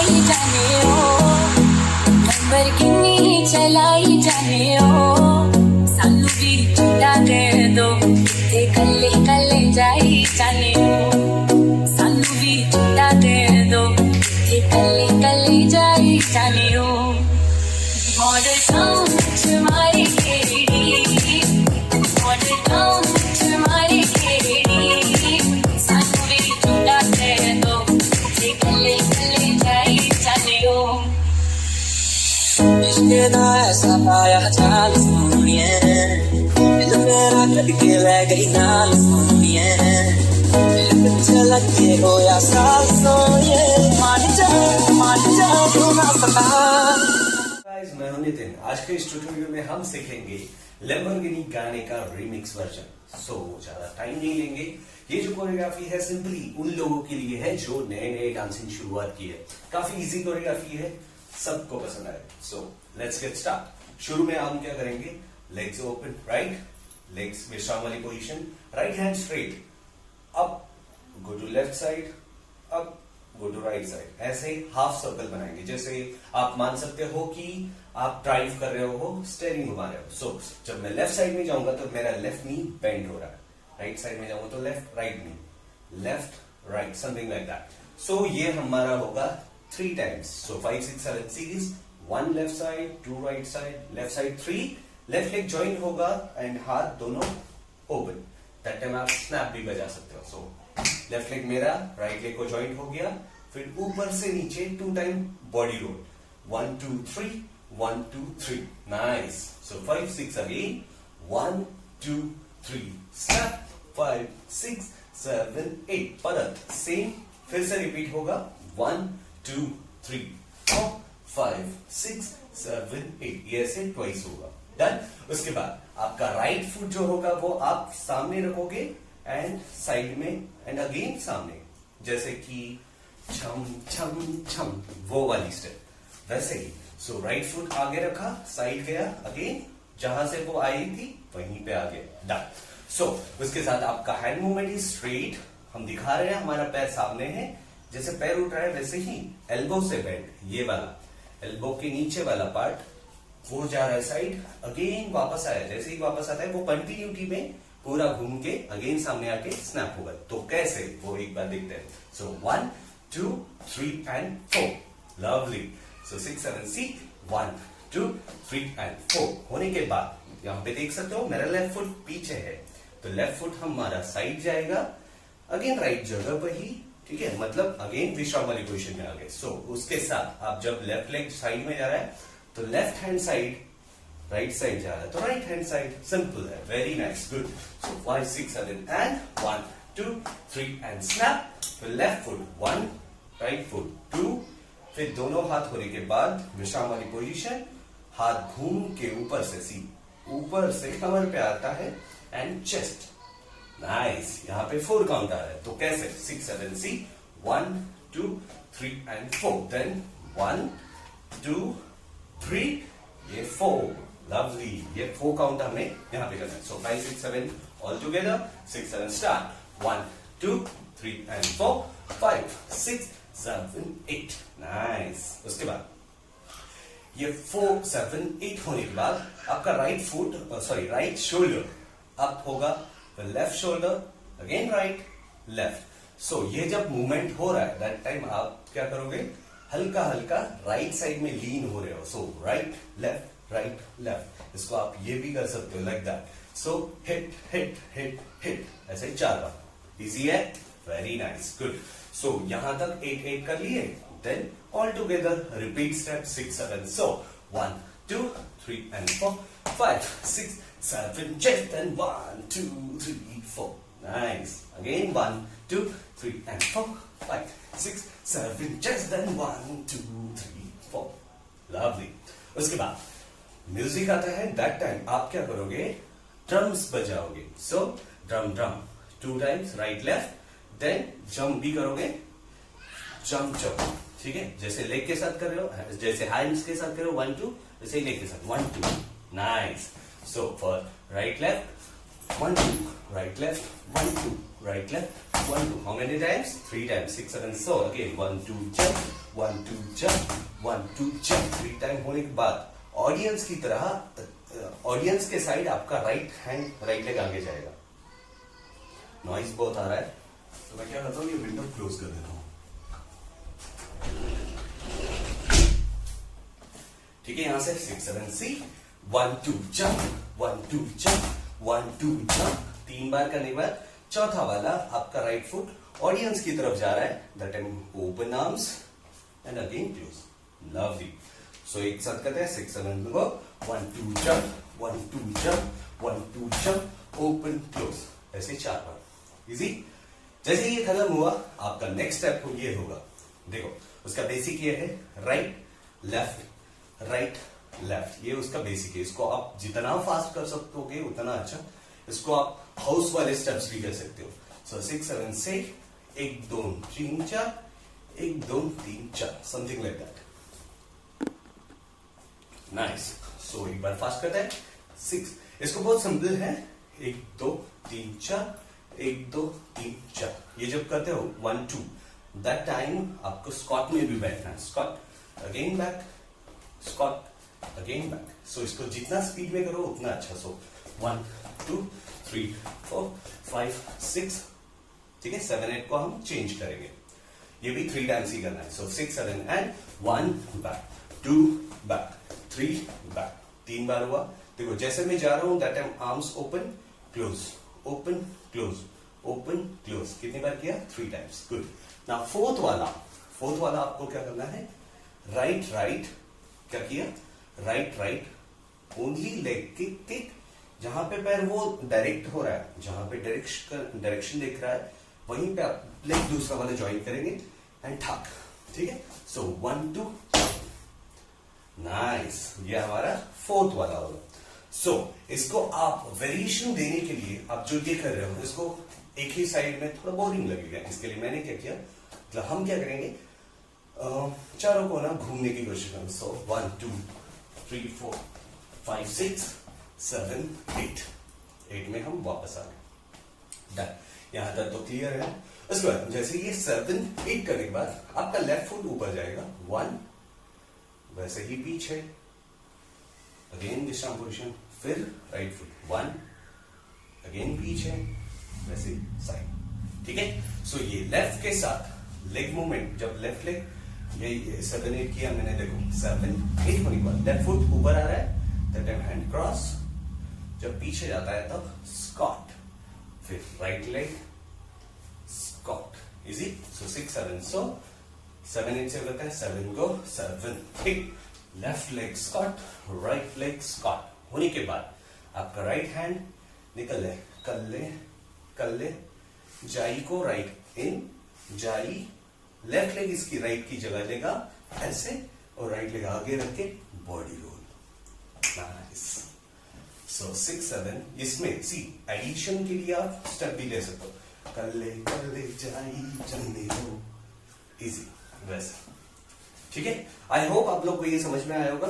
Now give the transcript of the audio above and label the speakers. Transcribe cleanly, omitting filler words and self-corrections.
Speaker 1: चलाई जाने ओ लंबरगिनी चलाई जाने ओ सानू भी छुट्टा दे दो ते कल्ले कल्ले जाई जाने ओ सानू भी छुट्टा दे दो ते कल्ले कल्ले जाई जाने ओ बॉर्डर टाउन तुम्हारी केड़ी बॉर्डर टाउन तुम्हारी केड़ी सानू भी छुट्टा दे दो ते कल्ले कल्ले जाई जाने ओ
Speaker 2: इश्क दा ऐसा पाया जाल सोनिए दिल मेरा कटके ले गई नाल सोनिए दिल पिछे लगे होया साल सोनिए मान जा तू ना सका।
Speaker 3: गाइस मैं हूं नितिन। आज के इस ट्यूटोरियल में हम सीखेंगे लैम्बोर्गिनी गाने का रीमिक्स वर्जन। सो ज्यादा टाइम नहीं लेंगे। ये जो कोरियोग्राफी है सिंपली उन लोगों के लिए है जो नए नए डांसिंग शुरुआत की है। काफी इजी कोरियोग्राफी है, सबको पसंद आए। So let's get start. शुरू में हम क्या करेंगे, लेग्स ओपन राइट, लेग्स विश्राम वाली position, right hand straight, up go to left side, up go to right side. ऐसे ही हाफ सर्कल बनाएंगे। जैसे आप मान सकते हो कि आप ड्राइव कर रहे हो, स्टेयरिंग घुमा रहे हो। सो जब मैं लेफ्ट साइड में जाऊंगा तो मेरा लेफ्ट नी बेंड हो रहा है, राइट साइड में जाऊंगा तो left right knee, left right, something like that. So ये हमारा होगा 3 times. So 5 6 7 series, 1 left side, 2 right side, left side 3, left leg join होगा एंड हाथ दोनों ओपन। दैट टाइम आप स्नैप भी बजा सकते हो। सो लेफ्ट लेग मेरा राइट लेग को ज्वाइंट हो गया, फिर ऊपर से नीचे 2 टाइम बॉडी रोल, 1 2 3 1 2 3, नाइस। सो 5 6 अगेन, 1 2 3 स्नैप, 5 6 7 8 परत सेम फिर से रिपीट होगा, 1 2 3 4 5 6 7 8, ये ऐसे ट्वाइस होगा। डन। उसके बाद आपका राइट फुट जो होगा वो आप सामने रखोगे एंड साइड में एंड अगेन सामने, जैसे कि छम छम छम वो वाली स्टेप वैसे ही। सो राइट फुट आगे रखा, साइड गया, अगेन जहां से वो आई थी वहीं पे आ गया। डन। सो उसके साथ आपका हैंड मूवमेंट इज स्ट्रेट। हम दिखा रहे हैं हमारा पैर सामने है, जैसे पैर उठ रहा है वैसे ही एल्बो से बेंड, ये वाला एल्बो के नीचे वाला पार्ट वो जा रहा है साइड, अगेन वापस आया। जैसे ही वापस आता है वो कंटिन्यूटी में पूरा घूम के अगेन सामने आके स्नैप होगा। तो कैसे, वो एक बार देखते हैं। So 1 2 3 and 4, lovely. So 6 7 see, 1 2 3 and 4 होने के बाद यहां पे देख सकते हो मेरा लेफ्ट फुट पीछे है, तो लेफ्ट फुट हमारा साइड जाएगा, अगेन राइट जगह पर ही, ठीक है, मतलब अगेन विश्राम वाली पोजीशन में आ गए। सो उसके साथ आप जब लेफ्ट लेग साइड में जा रहा है तो left hand side right side जा रहा है तो राइट हैंड साइड, सिंपल है, very nice, good. So 5 6 7 and 1 2 3 and snap, फिर लेफ्ट फुट 1, राइट फुट 2, फिर दोनों हाथ होने के बाद विश्राम वाली पोजीशन, हाथ घूम के ऊपर से सी, ऊपर से कमर पे आता है एंड चेस्ट, नाइस। यहाँ पे 4 काउंट आ रहा है, तो कैसे, 6 7 सी, 1 2 3 एंड 4, देन 1 2 3, ये 4, लवली। ये 4 काउंट हमें यहाँ पे करना है। सो 5 6 7 all together, 6 7 start, 1 2 3 and 4 5 6 7 8, nice. उसके बाद ये 4 7 8 होने के बाद आपका right foot, sorry right shoulder up होगा, left shoulder again right left. So ये जब मूवमेंट हो रहा है दैट टाइम आप क्या करोगे, हल्का हल्का राइट साइड में लीन हो रहे हो। सो राइट लेफ्ट, इसको आप ये भी कर सकते हो like that. So hit hit hit hit, ऐसे 4 बार। इजी है, वेरी नाइस, गुड। सो यहां तक 8 8 कर लिए, then all together repeat step 6 7। So 1 2 3 and 4 5 6 7 chest and 1 2 3 4, nice. Again 1 2 3 and 4 5 6 7 chest and 1 2 3 4, lovely. उसके बाद म्यूजिक आता है, दैट टाइम आप क्या करोगे, ड्रम्स बजाओगे। So drum drum 2 times right left, then jump भी करोगे, जंप जंप, ठीक है, जैसे लेग के साथ कर रहे हो, जैसे हैंड्स के साथ कर रहे हो 1 2, वैसे ही लेग के साथ 1 2, nice. So for right left 1 2, right left 1 2, right left 1 2 how many times 3 times 6 7 so again 1 2 jump 1 2 jump 1 2 jump 3 time होने के बाद ऑडियंस की तरह ऑडियंस के साइड आपका राइट हैंड राइट लेग आगे जाएगा। नॉइज बहुत आ रहा है तो मैं क्या करता हूँ, ये विंडो क्लोज कर देता हूँ। ठीक है, यहां से 6 7 सी 1 2 जंप 1 2 जंप 1 2 जंप 3 बार करने के बाद चौथा वाला आपका राइट फुट ऑडियंस की तरफ जा रहा है। That time open arms and again close. Lovely. So एक साथ करते हैं 6 7 को 1 2 jump 1 2 jump 1 2 jump open close, ऐसे 4 बार। इजी। जैसे ये खत्म हुआ आपका नेक्स्ट स्टेप ये होगा। देखो उसका बेसिक ये है राइट लेफ्ट ये उसका बेसिक है। इसको आप जितना फास्ट कर सकते हो उतना अच्छा। इसको आप हाउस वाले स्टेप्स भी कर सकते हो। सो 6 7 से 1 2 3 4 1 2 3 4 समथिंग लाइक दैट। नाइस। सो एक बार फास्ट करते हैं 6। इसको बहुत सिंपल है 1 2 3 4 1 2 3 4। ये जब करते हो 1 2 दैट टाइम आपको स्क्वाट में भी बैठना है। Squat again back squat again back. So इसको जितना स्पीड में करो उतना अच्छा। सो 1 2 3 4 5 6 ठीक है। 7 8 को हम चेंज करेंगे। ये भी 3 टाइम्स ही करना है। सो 6 7 एंड 1 बैक 2 बैक 3 बैक। 3 बार हुआ। देखो जैसे मैं जा रहा हूं that time arms open close open close open close. कितनी बार किया 3 टाइम्स। गुड। नाउ फोर्थ वाला आपको क्या करना है, राइट क्या किया, राइट ओनली लेग किक जहां पे पैर वो डायरेक्ट हो रहा है, जहां पे डायरेक्शन दिख रहा है वहीं पे आप लेग दूसरा वाला ज्वाइन करेंगे एंड ठाक। ठीक है। सो 1 2 नाइस। ये हमारा फोर्थ वाला होगा। सो इसको आप वेरिएशन देने के लिए आप जो ये कर रहे हो इसको एक ही साइड में थोड़ा बोरिंग लगेगा। इसके लिए मैंने क्या किया, मतलब हम क्या करेंगे चारों को ना घूमने की कोशिश करें। सो 1 2 3 4 5 6 7 8 में हम वापस आ गए। डन। यहां तक तो क्लियर है। उसके बाद जैसे ये 7 8 करने के बाद आपका लेफ्ट फुट ऊपर जाएगा 1, वैसे ही पीछे अगेन विश्राम पोजिशन, फिर राइट फुट 1 अगेन पीछे, वैसे साइड। ठीक है। सो ये लेफ्ट के साथ लेग मूवमेंट, जब लेफ्ट लेग ये 7 8 किया मैंने, देखो 7 8 होने के बाद लेफ्ट फुट ऊपर आ रहा है दैट टाइम हैंड क्रॉस, जब पीछे जाता है तब स्कॉट, फिर right leg squat. Easy. So 6 7 so 7 8 से करता है 7 go 7 ठीक। Left leg squat right leg squat होने के बाद आपका राइट हैंड निकल ले कर ले जाई को राइट इन जाई, लेफ्ट लेग इसकी राइट की जगह लेगा ऐसे और राइट लेग आगे रख के बॉडी रोल। नाइस। सो 6 7 इसमें सी एडिशन के लिए आप स्टेप भी ले सकते हो। कर ले जाई चलने दो। इजी वैसे। ठीक है। आई होप आप लोग को ये समझ में आया होगा।